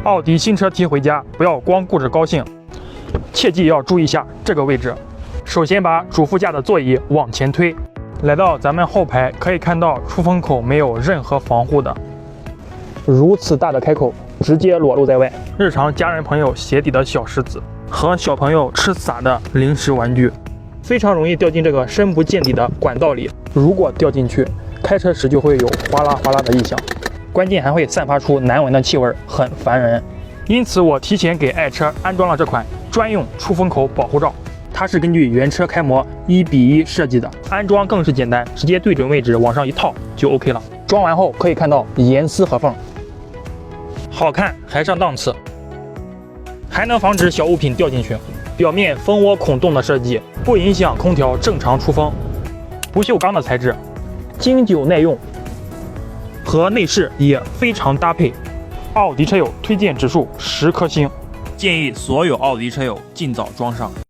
奥迪新车提回家，不要光顾着高兴，切记要注意一下这个位置。首先把主副驾的座椅往前推，来到咱们后排，可以看到出风口没有任何防护的，如此大的开口直接裸露在外，日常家人朋友鞋底的小石子和小朋友吃撒的零食玩具，非常容易掉进这个深不见底的管道里。如果掉进去，开车时就会有哗啦哗啦的异响，关键还会散发出难闻的气味，很烦人。因此我提前给爱车安装了这款专用出风口保护罩，它是根据原车开模1:1设计的，安装更是简单，直接对准位置往上一套就 OK 了。装完后可以看到严丝合缝，好看还上档次，还能防止小物品掉进去。表面蜂窝孔洞的设计不影响空调正常出风，不锈钢的材质，经久耐用，和内饰也非常搭配。奥迪车友推荐指数10颗星，建议所有奥迪车友尽早装上。